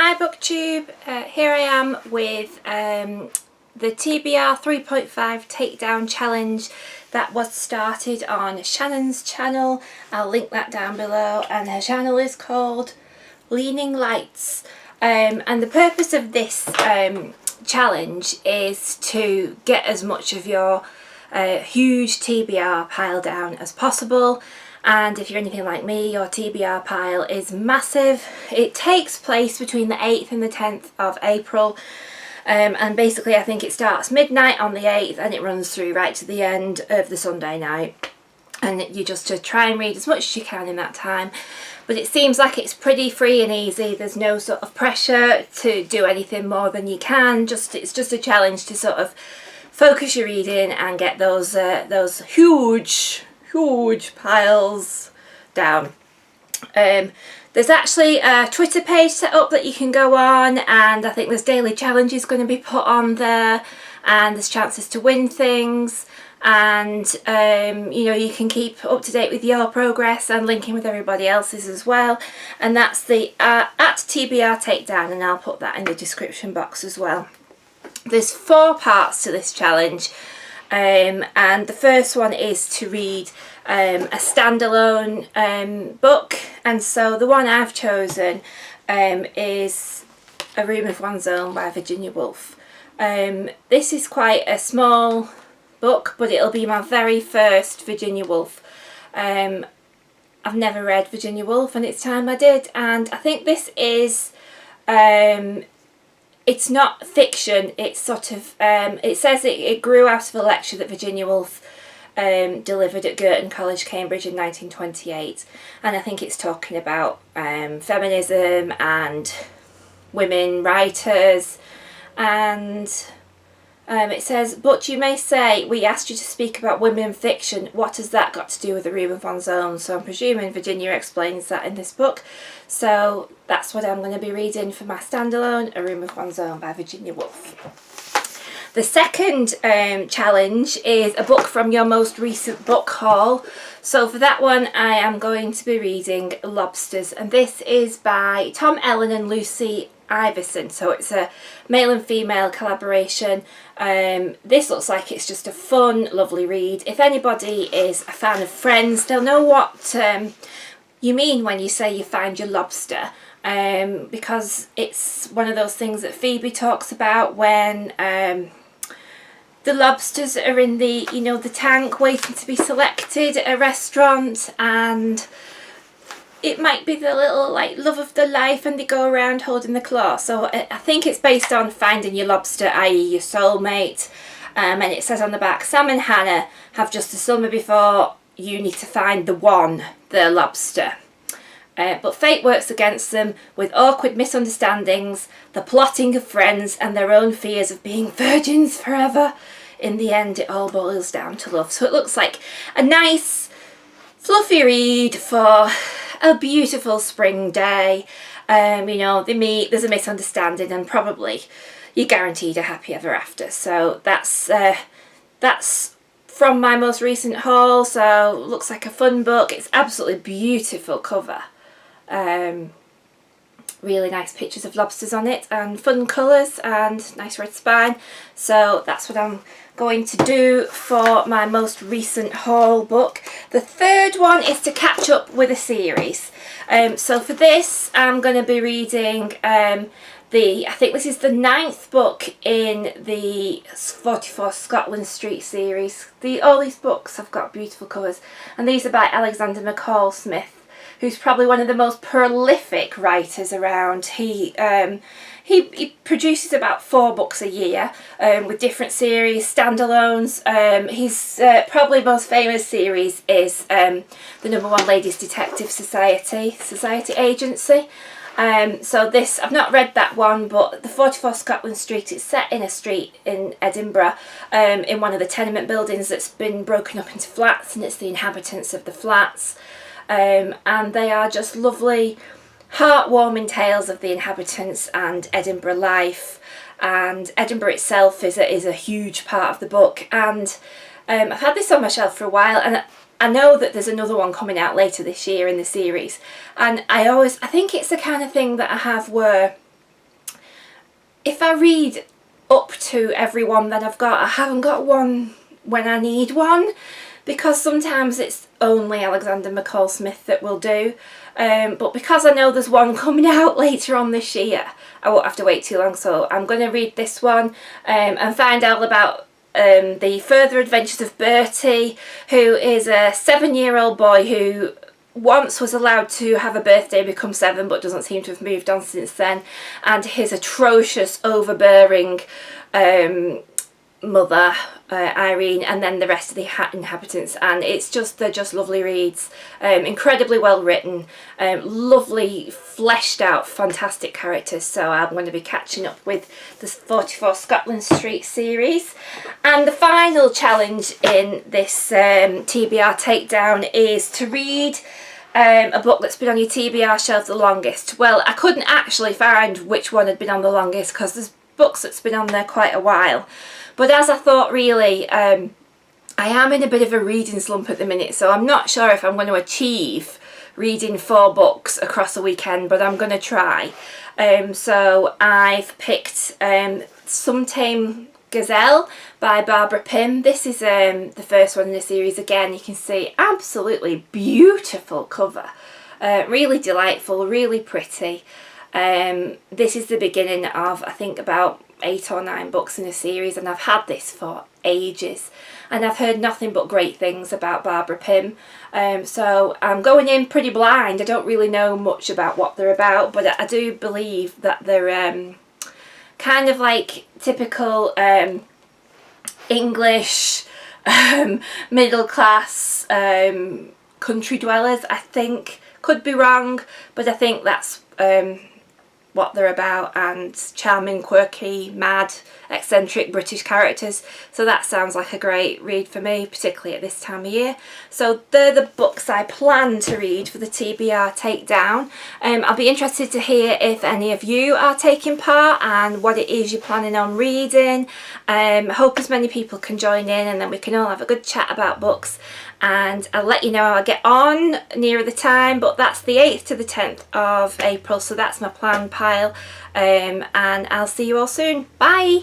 Hi BookTube, here I am with the TBR 3.5 Takedown Challenge that was started on Shannon's channel. I'll link that down below, and her channel is called Leaning Lights. And the purpose of this challenge is to get as much of your huge TBR pile down as possible. And if you're anything like me, your TBR pile is massive. It takes place between the 8th and the 10th of April. And basically I think it starts midnight on the 8th and it runs through right to the end of the Sunday night. And you just to try and read as much as you can in that time. But it seems like it's pretty free and easy. There's no sort of pressure to do anything more than you can. It's just a challenge to sort of focus your reading and get those huge piles down. There's actually a Twitter page set up that you can go on, and I think there's daily challenges going to be put on there, and there's chances to win things, and you know, you can keep up to date with your progress and linking with everybody else's as well. And that's the at TBR Takedown, and I'll put that in the description box as well. There's 4 parts to this challenge. And the first one is to read a standalone book, and so the one I've chosen is A Room of One's Own by Virginia Woolf. This is quite a small book, but it'll be my very first Virginia Woolf. I've never read Virginia Woolf, and it's time I did, and I think this is it's not fiction, it's sort of, it says it grew out of a lecture that Virginia Woolf delivered at Girton College, Cambridge in 1928. And I think it's talking about feminism and women writers. And it says, but you may say, we asked you to speak about women in fiction, what has that got to do with A Room of One's Own? So I'm presuming Virginia explains that in this book. So that's what I'm going to be reading for my standalone, A Room of One's Own by Virginia Woolf. The second challenge is a book from your most recent book haul. So for that one I am going to be reading Lobsters, and this is by Tom Ellen and Lucy Iverson, so it's a male and female collaboration. This looks like it's just a fun, lovely read. If anybody is a fan of Friends, they'll know what you mean when you say you find your lobster, because it's one of those things that Phoebe talks about when the lobsters are in the, you know, the tank waiting to be selected at a restaurant, and it might be the little like love of the life and they go around holding the claw. So I think it's based on finding your lobster, i.e. your soulmate. And it says on the back, Sam and Hannah have just a summer before you need to find the one, the lobster. But fate works against them with awkward misunderstandings, the plotting of friends and their own fears of being virgins forever. In the end it all boils down to love. So it looks like a nice fluffy read for a beautiful spring day. You know, they meet, there's a misunderstanding, and probably you're guaranteed a happy ever after. So that's from my most recent haul. So looks like a fun book. It's absolutely beautiful cover. Really nice pictures of lobsters on it, and fun colours, and nice red spine. So that's what I'm going to do for my most recent haul book. The third one is to catch up with a series. So for this I'm going to be reading I think this is the 9th book in the 44 Scotland Street series. All these books have got beautiful covers, and these are by Alexander McCall Smith, who's probably one of the most prolific writers around. He produces about 4 books a year with different series, standalones. His probably most famous series is the #1 Ladies Detective Society Agency. So this, I've not read that one, but the 44 Scotland Street, it's set in a street in Edinburgh, in one of the tenement buildings that's been broken up into flats, and it's the inhabitants of the flats. And they are just lovely, heartwarming tales of the inhabitants and Edinburgh life. And Edinburgh itself is a huge part of the book. And I've had this on my shelf for a while, and I know that there's another one coming out later this year in the series. And I think it's the kind of thing that I have where if I read up to every one that I've got, I haven't got one when I need one, because sometimes it's only Alexander McCall Smith that will do. But because I know there's one coming out later on this year, I won't have to wait too long, so I'm going to read this one and find out about the further adventures of Bertie, who is a 7-year-old boy who once was allowed to have a birthday, become 7, but doesn't seem to have moved on since then, and his atrocious, overbearing mother, Irene, and then the rest of the inhabitants. And they're just lovely reads, incredibly well written, lovely fleshed out, fantastic characters. So I'm going to be catching up with the 44 Scotland Street series. And the final challenge in this TBR Takedown is to read a book that's been on your TBR shelf the longest. Well, I couldn't actually find which one had been on the longest, because there's books that's been on there quite a while. But as I thought, really, I am in a bit of a reading slump at the minute, so I'm not sure if I'm going to achieve reading 4 books across a weekend, but I'm going to try. So I've picked Some Tame Gazelle by Barbara Pym. This is the first one in the series. Again, you can see absolutely beautiful cover, really delightful, really pretty. This is the beginning of, I think, about 8 or 9 books in a series, and I've had this for ages, and I've heard nothing but great things about Barbara Pym. So I'm going in pretty blind. I don't really know much about what they're about, but I do believe that they're kind of like typical English middle class country dwellers, I think. Could be wrong, but I think that's what they're about, and charming, quirky, mad, eccentric British characters. So that sounds like a great read for me, particularly at this time of year. So they're the books I plan to read for the TBR Takedown. I'll be interested to hear if any of you are taking part and what it is you're planning on reading. I hope as many people can join in, and then we can all have a good chat about books. And I'll let you know how I get on nearer the time, but that's the 8th to the 10th of April, so that's my planned pile, and I'll see you all soon. Bye!